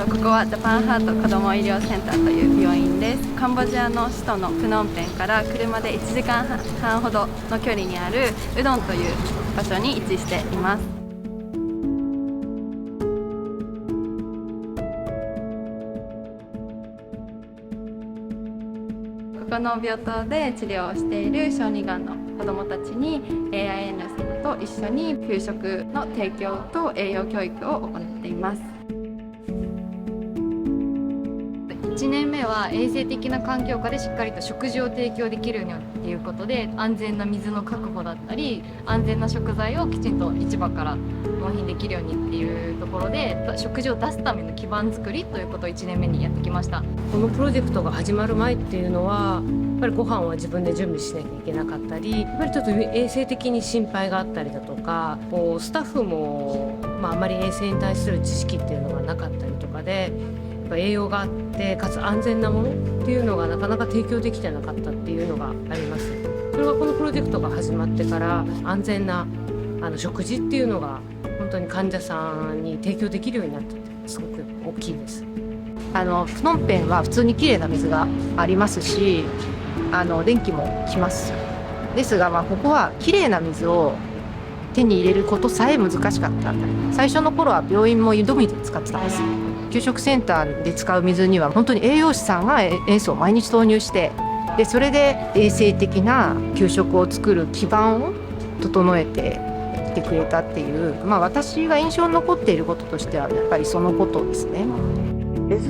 ここはジャパンハート子ども医療センターという病院です。カンボジアの首都のプノンペンから車で1時間半ほどの距離にあるウドンという場所に位置しています。ここの病棟で治療をしている小児がんの子どもたちに AIN さんと一緒に給食の提供と栄養教育を行っています。1年目は衛生的な環境下でしっかりと食事を提供できるようにっていうことで、安全な水の確保だったり安全な食材をきちんと市場から納品できるようにっていうところで、食事を出すための基盤作りということを1年目にやってきました。このプロジェクトが始まる前っていうのはやっぱりご飯は自分で準備しなきゃいけなかったり、やっぱりちょっと衛生的に心配があったりだとか、スタッフも、あまり衛生に対する知識っていうのがなかったりとかで、栄養があってかつ安全なものっていうのがなかなか提供できてなかったっていうのがあります。それがこのプロジェクトが始まってから安全な食事っていうのが本当に患者さんに提供できるようになったってすごく大きいです。プノンペンは普通にきれいな水がありますし、電気も来ます。ですが、ここはきれいな水を手に入れることさえ難しかった。最初の頃は病院も井戸水使ってたんです。給食センターで使う水には本当に栄養士さんが塩素を毎日投入して、でそれで衛生的な給食を作る基盤を整えてきてくれたっていう、私が印象に残っていることとしてはやっぱりそのことですね。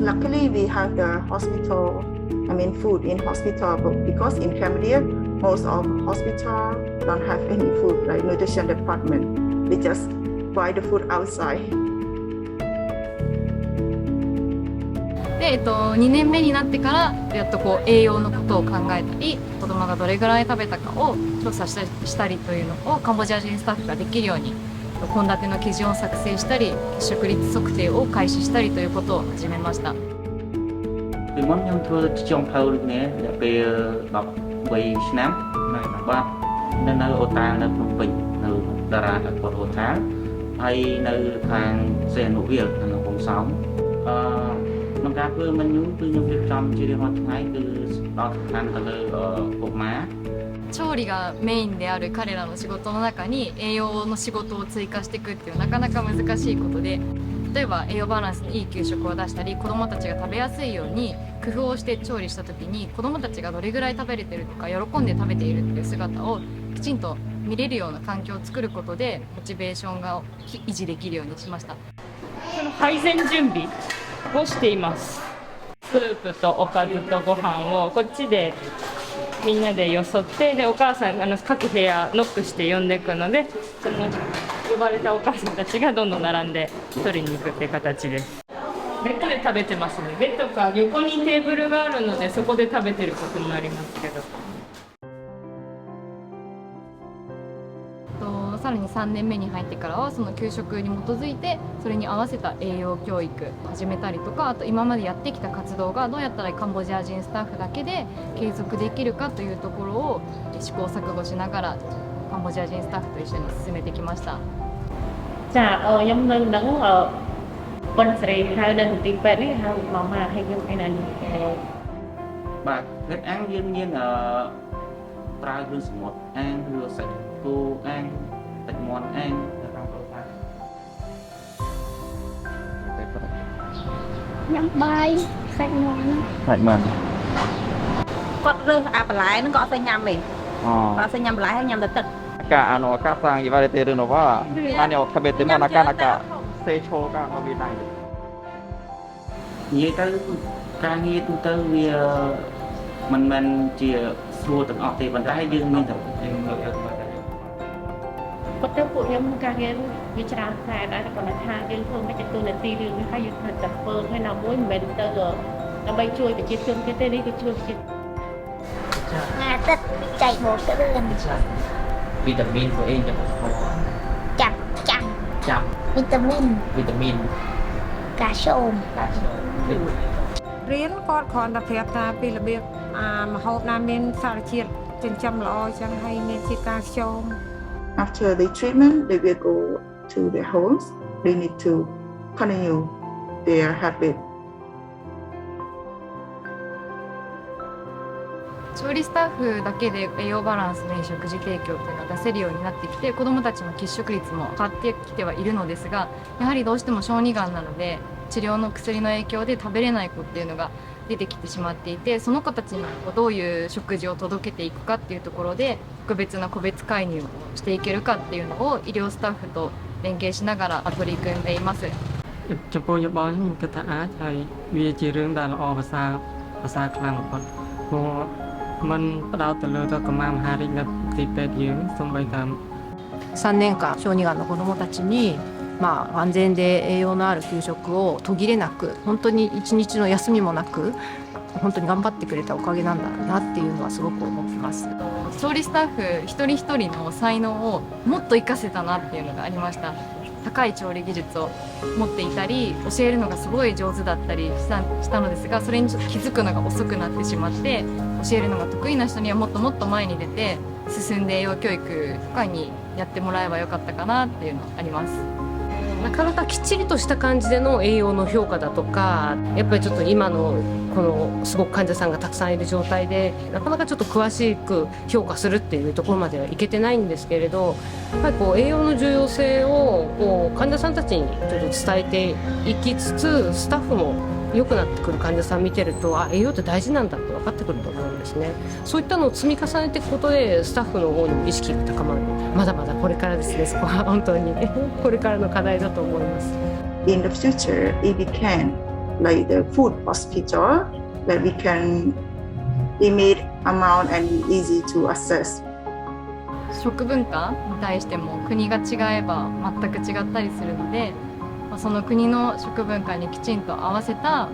Luckily, we have the hospital, food in hospital, but because in Cambodia, most of hospital don't have any food, like nutrition department. We just buy the food outside. で2年目になってからやっと栄養のことを考えたり、子どもがどれぐらい食べたかを調査したりというのをカンボジア人スタッフができるように、献立の基準を作成したり欠食率測定を開始したりということを始めました。ពីមុនខ្ញុំធ្វើជាចុងភៅដូចនេះរយៈពេល13ឆ្នាំបាទនៅអូតានៅភ្នំពេញនៅតារាអពតអូតាហើយនៅខាងសេនុវិលនៅកំពង់សោមក្នុងការធ្វើមិនយូរគឺខ្ញុំរៀបចំជារៀងរាល់ថ្ងៃគឺដល់សំខាន់ទៅលើកុមារ調理がメインである彼らの仕事の中に栄養の仕事を追加していくっていうなかなか難しいことで、例えば栄養バランスのいい給食を出したり子どもたちが食べやすいように工夫をして調理した時に子どもたちがどれぐらい食べれてるとか喜んで食べているっていう姿をきちんと見れるような環境を作ることでモチベーションが維持できるようにしました。その配膳準備をしています。スープとおかずとご飯をこっちでみんなでよそって、でお母さん各部屋ノックして呼んでいくので、その呼ばれたお母さんたちがどんどん並んで取りに行くっていう形です。ベッドで食べてますね。ベッドか横にテーブルがあるのでそこで食べてることもありますけど。さらに3年目に入ってからはその給食に基づいてそれに合わせた栄養教育始めたりとか、あと今までやってきた活動がどうやったらカンボジア人スタッフだけで継続できるかというところを試行錯誤しながらカンボジア人スタッフと一緒に進めてきました。じゃあខ្ញុំនៅនឹងប៉ុនសេរីហៅនៅមន្ទីរពេទ្យនេះហៅមកមកឲ្យខ្ញុំឯណានេះបាទពេទ្យអាំងយើងមានប្រើគ្រឿងសមុទ្រអាំងឬសាច់គោអាំងទឹកមាន់អាំងនៅក្នុងគ្រួសារញ៉ាំបាយសាច់មាន់គាត់រើសបន្លែហ្នឹងក៏អត់ទៅញ៉ាំទេគាត់អត់ទៅញ៉ាំបន្លែហើយញ៉ាំតែទឹកakak sang ibaratnya itu nova kan yang kabete mana kan akak secho kan lebih naik និយាយទៅការងារទូទៅវាមិនមែនជាស្រួលទាំងអស់ទេប៉ុន្តែយើងមានតែគាត់ទៅពួកខ្ញុំការងារវាច្រើនខែដែរតែគាត់ថាយើងធ្វើមិនទទួលនាទីរឿងនេះហើយយើងធ្វើតែធ្វើហើយណាមួយមិនមែនទៅដើម្បីជួយប្រជាជនគេទេនេះគឺជួយប្រជាថ្ងៃអាទិត្យចែកមកទៅរឿងវីតាមីនcủa em chặt vitamin កាល់ស្យូមរៀនគាត់គ្រាន់តែប្រាប់ថាពីរបៀបម្ហូបណាមានសារជាតិចិញ្ចឹមល្អចឹងហើយមានជាតិកាល់ស្យូម After the treatment, they will go to their homes. They need to continue their habit. 調理スタッフだけで栄養バランスのいい食事提供っていうのが出せるようになってきて、子どもたちの喫食率も上がってきてはいるのですが、やはりどうしても小児がんなので治療の薬の影響で食べれない子っていうのが出てきてしまっていて、その子たちにどういう食事を届けていくかっていうところで特別な個別介入をしていけるかっていうのを医療スタッフと連携しながら取り組んでいます。ចំពោះយោបល់ខ្ញុំគិតថាអាចហើយវាជារឿងដែលល្អប្រសើរខ្លាំងបំផុតព្រោះมันផ្ដោតទៅលើកុមារមហារីកនៅទីពេទ្យយើងសូម្បីតែ3年間小児がんの子どもたちに、安全で栄養のある給食を途切れなく、本当に一日の休みもなく本当に頑張ってくれたおかげなんだなっていうのはすごく思ってます。調理スタッフ一人一人の才能をもっと活かせたなっていうのがありました。高い調理技術を持っていたり教えるのがすごい上手だったりしたのですが、それにちょっと気づくのが遅くなってしまって、教えるのが得意な人にはもっともっと前に出て進んで栄養教育とかにやってもらえばよかったかなっていうのはあります。なかなかきっちりとした感じでの栄養の評価だとか、やっぱりちょっと今のこのすごく患者さんがたくさんいる状態でなかなかちょっと詳しく評価するっていうところまではいけてないんですけれど、やっぱり栄養の重要性を患者さんたちにちょっと伝えていきつつ、スタッフも良くなってくる患者さん見てると、栄養って大事なんだって分かってくると思うんですね。そういったのを積み重ねていくことでスタッフの方にも意識が高まる。まだまだこれからですね。そこは本当にこれからの課題だと思います。 In the future, if we can, like the food hospital, that we can limit amount and easy to access. 食文化に対しても国が違えば全く違ったりするので、その国の食文化にきちんと合わせた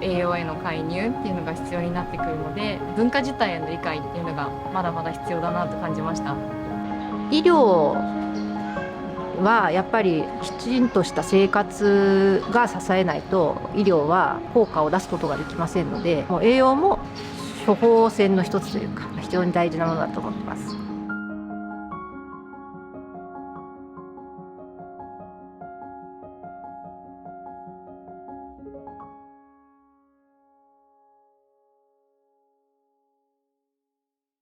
栄養への介入っていうのが必要になってくるので、文化自体への理解っていうのがまだまだ必要だなと感じました。医療はやっぱりきちんとした生活が支えないと医療は効果を出すことができませんので、栄養も処方箋の一つというか非常に大事なものだと思ってます。